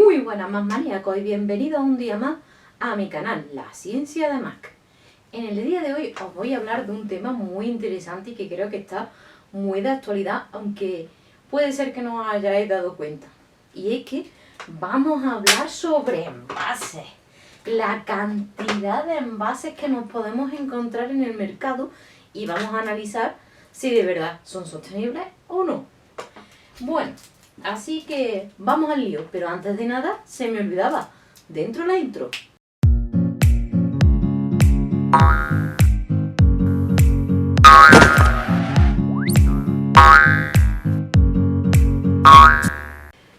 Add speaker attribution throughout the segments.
Speaker 1: Muy buenas más maníacos y bienvenidos un día más a mi canal, La Ciencia de Mac. En el día de hoy os voy a hablar de un tema muy interesante y que creo que está muy de actualidad, aunque puede ser que no os hayáis dado cuenta. Y es que vamos a hablar sobre envases. La cantidad de envases que nos podemos encontrar en el mercado y vamos a analizar si de verdad son sostenibles o no. Bueno, así que vamos al lío, pero antes de nada se me olvidaba, dentro la intro.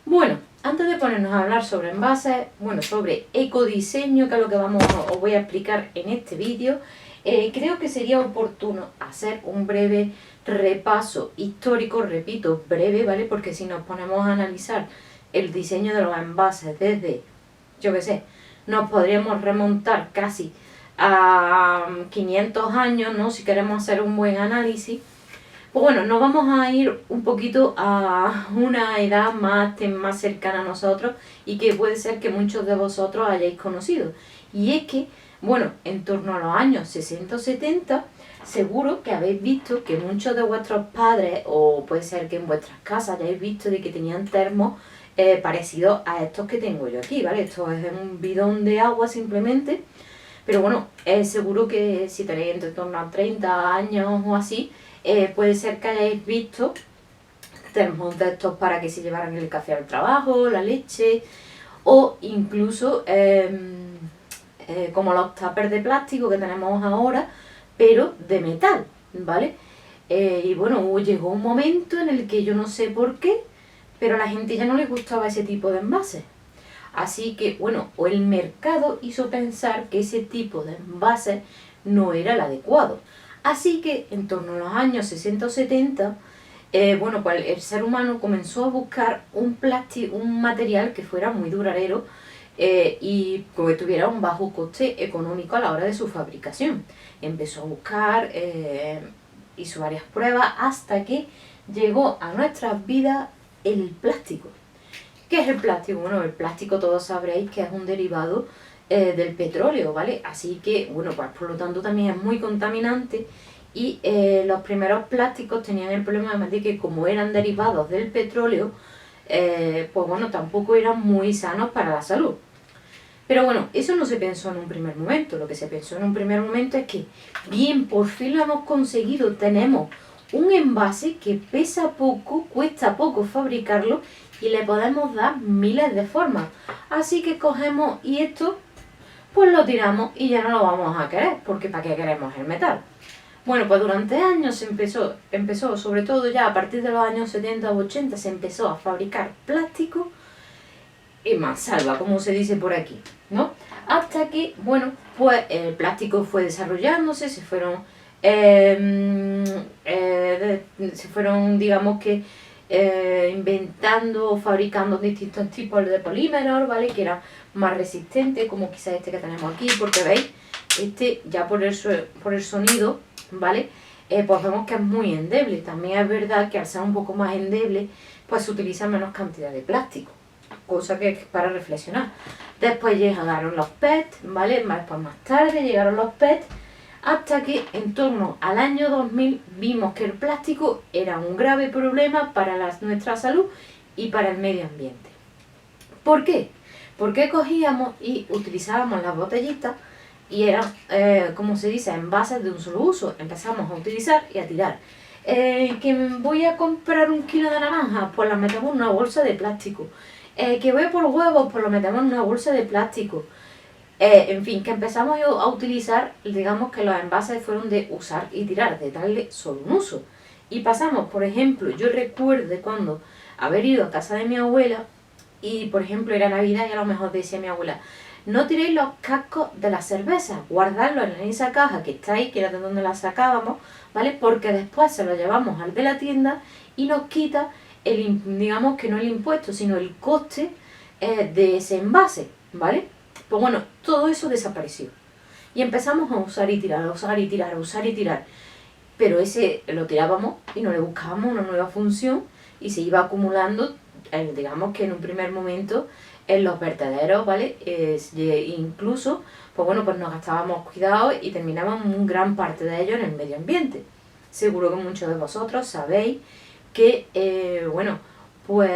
Speaker 1: Bueno, antes de ponernos a hablar sobre envases, sobre ecodiseño, que es lo que os voy a explicar en este vídeo, creo que sería oportuno hacer un breve repaso histórico, repito, breve, ¿vale? Porque si nos ponemos a analizar el diseño de los envases desde, yo qué sé, nos podríamos remontar casi a 500 años, ¿no? Si queremos hacer un buen análisis. Pues bueno, nos vamos a ir un poquito a una edad más cercana a nosotros y que puede ser que muchos de vosotros hayáis conocido. Y es que, bueno, en torno a los años 60 o 70, seguro que habéis visto que muchos de vuestros padres, o puede ser que en vuestras casas hayáis visto de que tenían termos parecidos a estos que tengo yo aquí, ¿vale? Esto es un bidón de agua simplemente, pero bueno, seguro que si tenéis entre torno a 30 años o así, puede ser que hayáis visto termos de estos para que se llevaran el café al trabajo, la leche, o incluso como los tuppers de plástico que tenemos ahora, pero de metal, ¿vale? Y bueno, llegó un momento en el que yo no sé por qué, pero a la gente ya no le gustaba ese tipo de envases. Así que, bueno, o el mercado hizo pensar que ese tipo de envases no era el adecuado. Así que en torno a los años 60 o 70, pues el ser humano comenzó a buscar un material que fuera muy duradero y que tuviera un bajo coste económico a la hora de su fabricación. Empezó a buscar, hizo varias pruebas hasta que llegó a nuestras vidas el plástico. ¿Qué es el plástico? Bueno, el plástico todos sabréis que es un derivado del petróleo, ¿vale? Así que, bueno, pues por lo tanto también es muy contaminante y los primeros plásticos tenían el problema de que como eran derivados del petróleo, pues bueno, tampoco eran muy sanos para la salud. Pero bueno, eso no se pensó en un primer momento. Lo que se pensó en un primer momento es que, bien, por fin lo hemos conseguido, tenemos un envase que pesa poco, cuesta poco fabricarlo y le podemos dar miles de formas. Así que cogemos y esto, pues lo tiramos y ya no lo vamos a querer, porque ¿para qué queremos el metal? Bueno, pues durante años se empezó, sobre todo ya a partir de los años 70 o 80, se empezó a fabricar plástico y mansalva, como se dice por aquí, ¿no? Hasta que, bueno, pues el plástico fue desarrollándose, se fueron, digamos que, inventando o fabricando distintos tipos de polímeros, ¿vale? Que eran más resistentes, como quizás este que tenemos aquí, porque veis, este ya por el sonido, ¿vale? Pues vemos que es muy endeble. También es verdad que al ser un poco más endeble, pues se utiliza menos cantidad de plástico, cosa que es para reflexionar. Después llegaron los PET, ¿vale? Más tarde llegaron los PET, hasta que en torno al año 2000 vimos que el plástico era un grave problema para nuestra salud y para el medio ambiente. ¿Por qué? Porque cogíamos y utilizábamos las botellitas y eran, como se dice, envases de un solo uso. Empezamos a utilizar y a tirar. Que voy a comprar 1 kilo de naranja, pues las metemos en una bolsa de plástico. Que voy por huevos, pues lo metemos en una bolsa de plástico. En fin, que empezamos a utilizar, digamos que los envases fueron de usar y tirar, de darle solo un uso. Y pasamos, por ejemplo, yo recuerdo cuando haber ido a casa de mi abuela y, por ejemplo, era Navidad y a lo mejor decía mi abuela, no tiréis los cascos de la cerveza, guardadlos en esa caja que está ahí, que era de donde la sacábamos, ¿vale? Porque después se lo llevamos al de la tienda y nos quita, digamos que no el impuesto, sino el coste de ese envase, ¿vale? Pues bueno, todo eso desapareció. Y empezamos a usar y tirar, a usar y tirar, a usar y tirar. Pero ese lo tirábamos y no le buscábamos una nueva función y se iba acumulando digamos que en un primer momento en los vertederos, ¿vale? Incluso, pues bueno, pues nos gastábamos cuidado y terminaban gran parte de ellos en el medio ambiente. Seguro que muchos de vosotros sabéis que, bueno, pues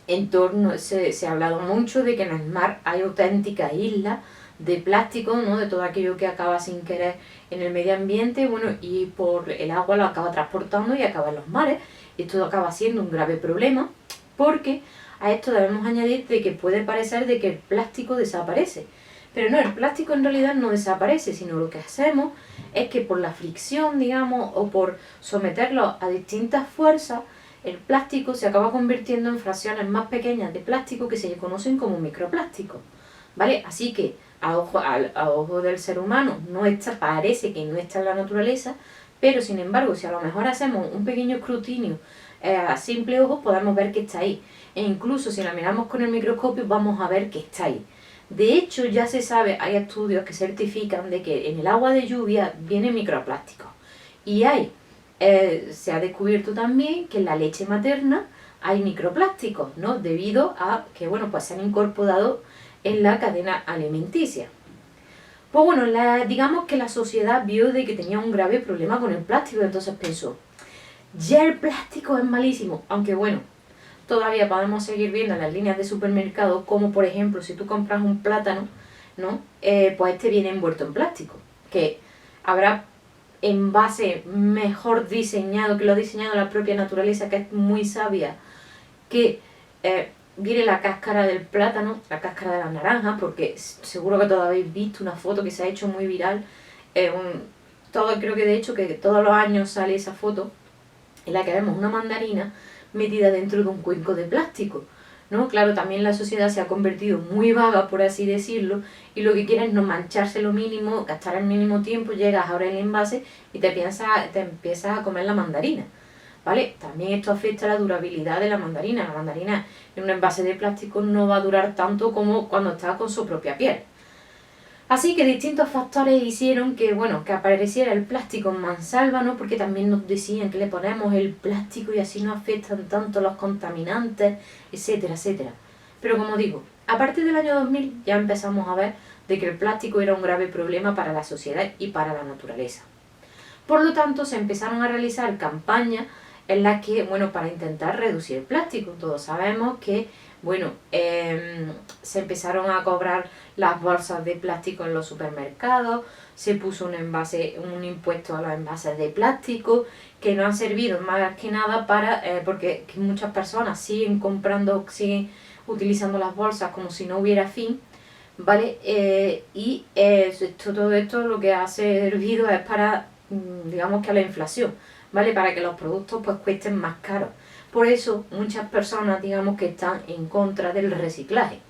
Speaker 1: en torno, se ha hablado mucho de que en el mar hay auténticas islas de plástico, ¿no? De todo aquello que acaba sin querer en el medio ambiente, bueno, y por el agua lo acaba transportando y acaba en los mares. Y esto acaba siendo un grave problema, porque a esto debemos añadir de que puede parecer de que el plástico desaparece. Pero no, el plástico en realidad no desaparece, sino lo que hacemos es que por la fricción, digamos, o por someterlo a distintas fuerzas, el plástico se acaba convirtiendo en fracciones más pequeñas de plástico que se conocen como microplásticos, ¿vale? Así que a ojo del ser humano parece que no está en la naturaleza, pero sin embargo, si a lo mejor hacemos un pequeño escrutinio a simple ojo, podemos ver que está ahí. E incluso si la miramos con el microscopio, vamos a ver que está ahí. De hecho, ya se sabe, hay estudios que certifican de que en el agua de lluvia viene microplástico. Y se ha descubierto también que en la leche materna hay microplásticos, ¿no? Debido a que, bueno, pues se han incorporado en la cadena alimenticia. Pues bueno, digamos que la sociedad vio de que tenía un grave problema con el plástico, entonces pensó, ya el plástico es malísimo, aunque bueno, todavía podemos seguir viendo en las líneas de supermercado como por ejemplo si tú compras un plátano, ¿no? Pues este viene envuelto en plástico, que habrá envase mejor diseñado, que lo ha diseñado la propia naturaleza, que es muy sabia, que viene la cáscara del plátano, la cáscara de la naranja, porque seguro que todos habéis visto una foto que se ha hecho muy viral, creo que de hecho que todos los años sale esa foto en la que vemos una mandarina metida dentro de un cuenco de plástico, ¿no? Claro, también la sociedad se ha convertido muy vaga, por así decirlo, y lo que quiere es no mancharse lo mínimo, gastar el mínimo tiempo, llegas ahora el envase y te empiezas a comer la mandarina, ¿vale? También esto afecta a la durabilidad de la mandarina. La mandarina en un envase de plástico no va a durar tanto como cuando está con su propia piel. Así que distintos factores hicieron que, bueno, que apareciera el plástico en mansalva, ¿no? Porque también nos decían que le ponemos el plástico y así no afectan tanto los contaminantes, etcétera, etcétera. Pero como digo, a partir del año 2000 ya empezamos a ver de que el plástico era un grave problema para la sociedad y para la naturaleza. Por lo tanto, se empezaron a realizar campañas en las que, bueno, para intentar reducir el plástico. Todos sabemos que, bueno, se empezaron a cobrar las bolsas de plástico en los supermercados, se puso un impuesto a los envases de plástico, que no han servido más que nada para, porque muchas personas siguen utilizando las bolsas como si no hubiera fin, ¿vale? Todo esto lo que ha servido es para, digamos que a la inflación, ¿vale? Para que los productos pues cuesten más caros. Por eso muchas personas, digamos, que están en contra del reciclaje,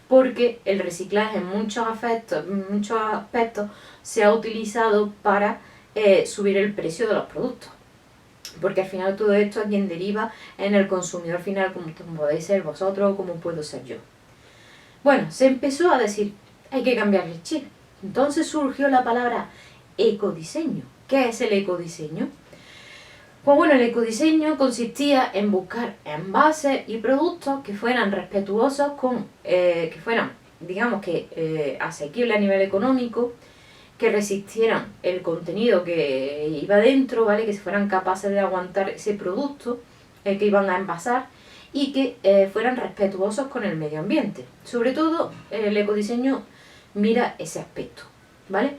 Speaker 1: porque el reciclaje en muchos aspectos se ha utilizado para subir el precio de los productos, porque al final todo esto es quien deriva en el consumidor final, como podéis ser vosotros o como puedo ser yo. Bueno, se empezó a decir, hay que cambiar el chip. Entonces surgió la palabra ecodiseño. ¿Qué es el ecodiseño? Pues bueno, el ecodiseño consistía en buscar envases y productos que fueran respetuosos que fueran, digamos que, asequibles a nivel económico, que resistieran el contenido que iba dentro, ¿vale? Que fueran capaces de aguantar ese producto que iban a envasar y que fueran respetuosos con el medio ambiente. Sobre todo, el ecodiseño mira ese aspecto, ¿vale?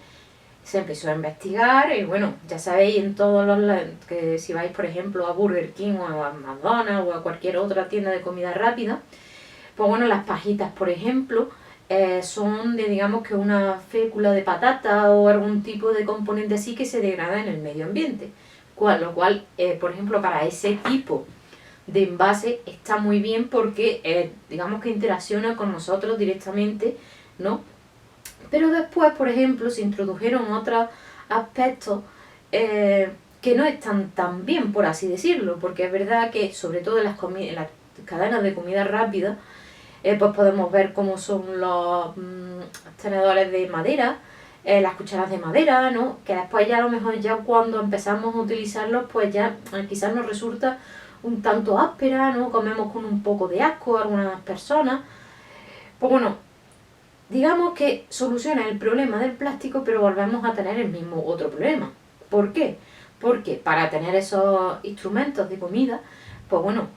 Speaker 1: Se empezó a investigar y bueno, ya sabéis que si vais por ejemplo a Burger King o a McDonald's o a cualquier otra tienda de comida rápida, pues bueno, las pajitas por ejemplo son de, digamos, que una fécula de patata o algún tipo de componente así que se degrada en el medio ambiente, lo cual por ejemplo para ese tipo de envase está muy bien porque digamos que interacciona con nosotros directamente, ¿no? Pero después, por ejemplo, se introdujeron otros aspectos que no están tan bien, por así decirlo, porque es verdad que sobre todo en las cadenas de comida rápida, pues podemos ver cómo son los tenedores de madera, las cucharas de madera, ¿no? Que después ya a lo mejor ya cuando empezamos a utilizarlos, pues ya quizás nos resulta un tanto áspera, ¿no? Comemos con un poco de asco a algunas personas. Pues bueno, digamos que soluciona el problema del plástico, pero volvemos a tener el mismo otro problema. ¿Por qué? Porque para tener esos instrumentos de comida, pues bueno,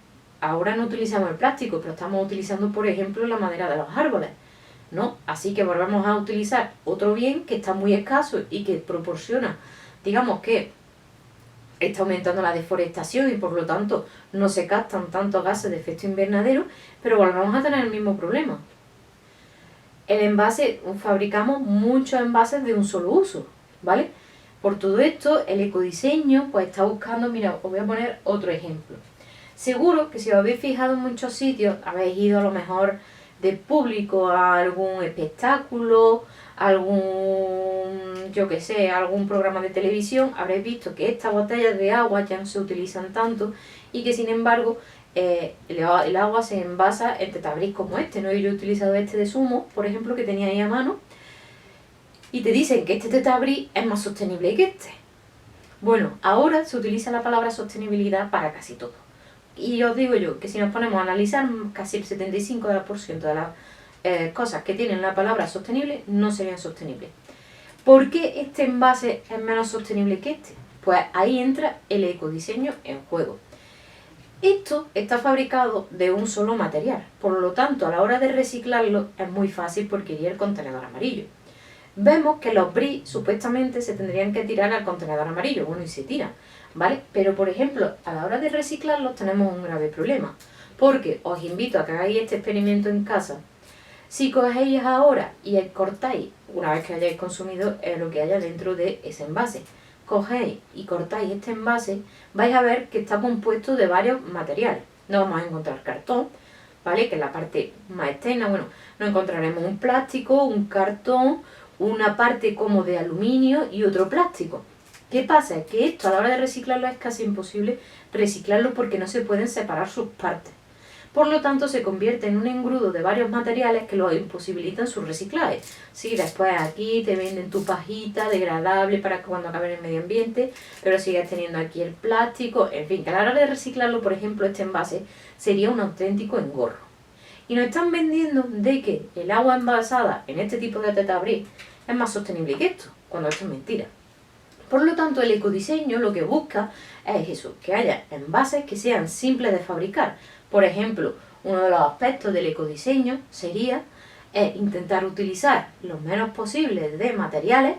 Speaker 1: ahora no utilizamos el plástico, pero estamos utilizando, por ejemplo, la madera de los árboles, ¿no? Así que volvemos a utilizar otro bien que está muy escaso y que proporciona, digamos que está aumentando la deforestación y por lo tanto no se captan tantos gases de efecto invernadero, pero volvemos a tener el mismo problema. El envase, fabricamos muchos envases de un solo uso, ¿vale? Por todo esto, el ecodiseño pues está buscando, mira, os voy a poner otro ejemplo. Seguro que si os habéis fijado en muchos sitios, habéis ido a lo mejor de público a algún espectáculo, algún, yo qué sé, algún programa de televisión, habréis visto que estas botellas de agua ya no se utilizan tanto y que sin embargo el agua se envasa en tetabrís como este, ¿no? Yo he utilizado este de Sumo, por ejemplo, que tenía ahí a mano, y te dicen que este tetabrí es más sostenible que este. Bueno, ahora se utiliza la palabra sostenibilidad para casi todo. Y os digo yo que si nos ponemos a analizar, casi el 75% de las cosas que tienen la palabra sostenible no serían sostenibles. ¿Por qué este envase es menos sostenible que este? Pues ahí entra el ecodiseño en juego. Esto está fabricado de un solo material, por lo tanto a la hora de reciclarlo es muy fácil porque iría el contenedor amarillo. Vemos que los bris supuestamente se tendrían que tirar al contenedor amarillo, bueno, y se tiran, ¿vale? Pero por ejemplo, a la hora de reciclarlos tenemos un grave problema, porque os invito a que hagáis este experimento en casa. Si cogéis ahora y cortáis, una vez que hayáis consumido lo que haya dentro de ese envase, cogéis y cortáis este envase, vais a ver que está compuesto de varios materiales. No vamos a encontrar cartón, ¿vale? Que es la parte más externa. Bueno, no encontraremos un plástico, un cartón, una parte como de aluminio y otro plástico. ¿Qué pasa? Es que esto a la hora de reciclarlo es casi imposible reciclarlo porque no se pueden separar sus partes. Por lo tanto, se convierte en un engrudo de varios materiales que lo imposibilitan su reciclaje. Sí, después aquí te venden tu pajita degradable para que cuando acabe en el medio ambiente, pero sigues teniendo aquí el plástico. En fin, que a la hora de reciclarlo, por ejemplo, este envase sería un auténtico engorro. Y nos están vendiendo de que el agua envasada en este tipo de tetabrí es más sostenible que esto, cuando esto es mentira. Por lo tanto, el ecodiseño lo que busca es eso, que haya envases que sean simples de fabricar. Por ejemplo, uno de los aspectos del ecodiseño sería intentar utilizar lo menos posible de materiales,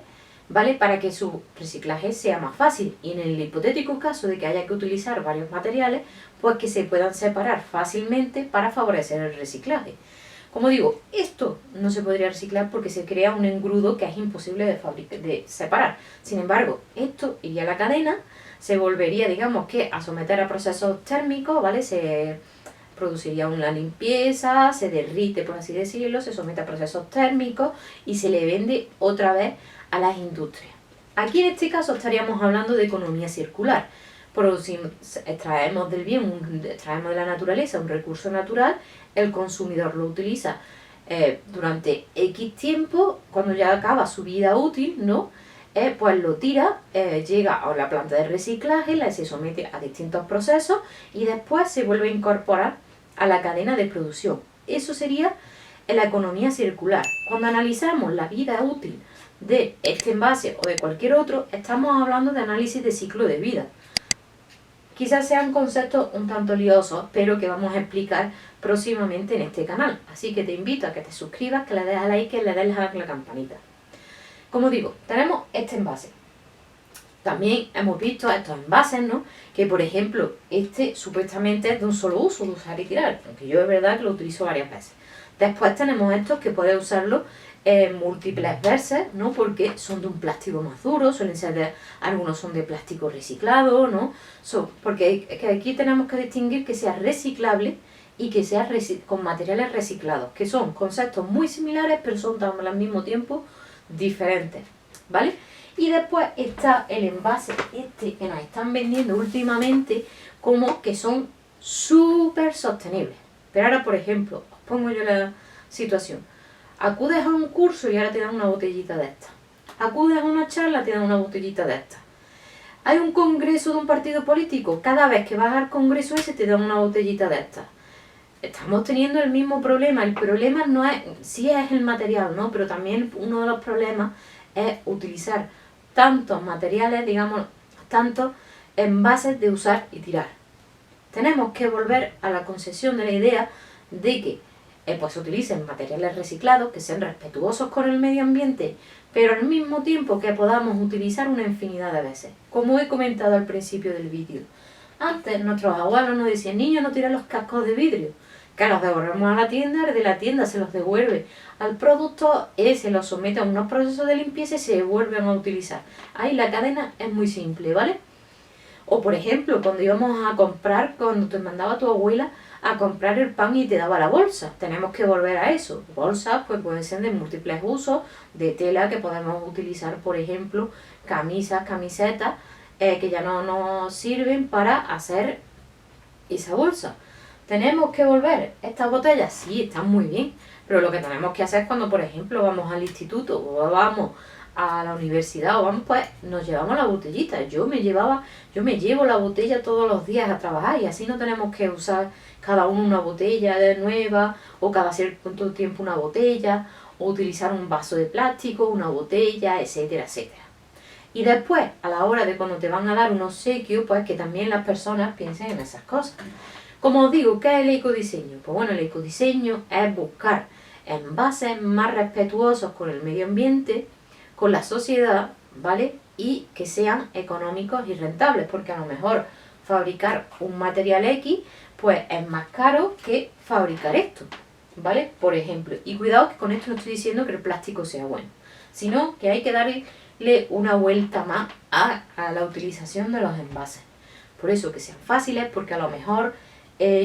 Speaker 1: ¿vale? Para que su reciclaje sea más fácil. Y en el hipotético caso de que haya que utilizar varios materiales, pues que se puedan separar fácilmente para favorecer el reciclaje. Como digo, esto no se podría reciclar porque se crea un engrudo que es imposible de separar. Sin embargo, esto iría a la cadena, se volvería, digamos que, a someter a procesos térmicos, ¿vale? Se produciría una limpieza, se derrite, por así decirlo, se somete a procesos térmicos y se le vende otra vez a las industrias. Aquí en este caso estaríamos hablando de economía circular. Extraemos del bien, extraemos de la naturaleza un recurso natural, el consumidor lo utiliza durante X tiempo, cuando ya acaba su vida útil, ¿no? Pues lo tira, llega a la planta de reciclaje, se somete a distintos procesos y después se vuelve a incorporar a la cadena de producción. Eso sería la economía circular. Cuando analizamos la vida útil de este envase o de cualquier otro, estamos hablando de análisis de ciclo de vida. Quizás sean conceptos un tanto liosos, pero que vamos a explicar próximamente en este canal. Así que te invito a que te suscribas, que le des a like, que le des a la campanita. Como digo, tenemos este envase. También hemos visto estos envases, ¿no? Que por ejemplo, este supuestamente es de un solo uso, de usar y tirar, aunque yo es verdad que lo utilizo varias veces. Después tenemos estos que puedes usarlo múltiples veces, ¿no? Porque son de un plástico más duro, suelen ser algunos son de plástico reciclado, ¿no? Porque aquí tenemos que distinguir que sea reciclable y que sea con materiales reciclados, que son conceptos muy similares, pero son al mismo tiempo diferentes, ¿vale? Y después está el envase que nos están vendiendo últimamente como que son súper sostenibles. Pero ahora, por ejemplo, os pongo yo la situación. Acudes a un curso y ahora te dan una botellita de esta. Acudes a una charla y te dan una botellita de esta. Hay un congreso de un partido político, cada vez que vas al congreso ese te dan una botellita de estas. Estamos teniendo el mismo problema. El problema no es, sí es el material, ¿no? Pero también uno de los problemas es utilizar tantos materiales, digamos, tantos envases de usar y tirar. Tenemos que volver a la concesión de la idea de que pues se utilicen materiales reciclados, que sean respetuosos con el medio ambiente, pero al mismo tiempo que podamos utilizar una infinidad de veces. Como he comentado al principio del vídeo. Antes nuestros abuelos nos decían, niños, no tiren los cascos de vidrio, que los devolvemos a la tienda, el de la tienda se los devuelve al producto, se los somete a unos procesos de limpieza y se vuelven a utilizar. Ahí la cadena es muy simple, ¿vale? O por ejemplo, cuando íbamos a comprar, cuando te mandaba tu abuela a comprar el pan y te daba la bolsa, tenemos que volver a eso. Bolsas pues pueden ser de múltiples usos, de tela que podemos utilizar, por ejemplo, camisas, camisetas, que ya no nos sirven para hacer esa bolsa. ¿Tenemos que volver estas botellas? Sí, están muy bien, pero lo que tenemos que hacer es cuando, por ejemplo, vamos al instituto o vamos a la universidad o vamos, pues nos llevamos la botellita. Yo me llevo la botella todos los días a trabajar y así no tenemos que usar cada uno una botella de nueva o cada cierto tiempo una botella o utilizar un vaso de plástico, una botella, etcétera, etcétera. Y después, a la hora de cuando te van a dar un obsequio, pues que también las personas piensen en esas cosas. Como os digo, ¿qué es el ecodiseño? Pues bueno, el ecodiseño es buscar envases más respetuosos con el medio ambiente, con la sociedad, ¿vale? Y que sean económicos y rentables, porque a lo mejor fabricar un material X, pues es más caro que fabricar esto, ¿vale? Por ejemplo, y cuidado que con esto no estoy diciendo que el plástico sea bueno, sino que hay que darle una vuelta más a la utilización de los envases. Por eso que sean fáciles, porque a lo mejor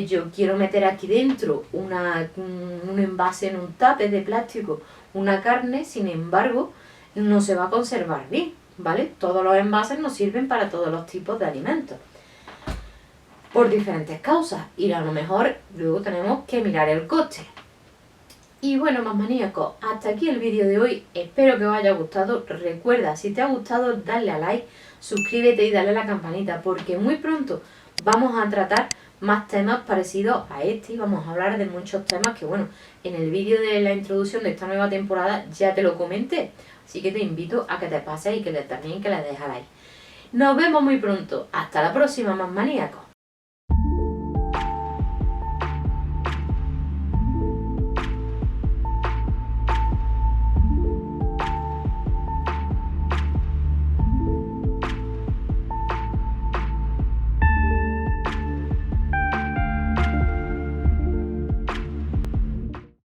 Speaker 1: yo quiero meter aquí dentro un envase en un tupper de plástico, una carne, sin embargo, no se va a conservar bien, ¿vale? Todos los envases nos sirven para todos los tipos de alimentos, por diferentes causas, y a lo mejor luego tenemos que mirar el coste. Y bueno, más maníacos, hasta aquí el vídeo de hoy, espero que os haya gustado. Recuerda, si te ha gustado, dale a like, suscríbete y dale a la campanita, porque muy pronto vamos a tratar más temas parecidos a este y vamos a hablar de muchos temas que, bueno, en el vídeo de la introducción de esta nueva temporada ya te lo comenté, así que te invito a que te pases y que también que le dejes like. Nos vemos muy pronto, hasta la próxima, más maníacos.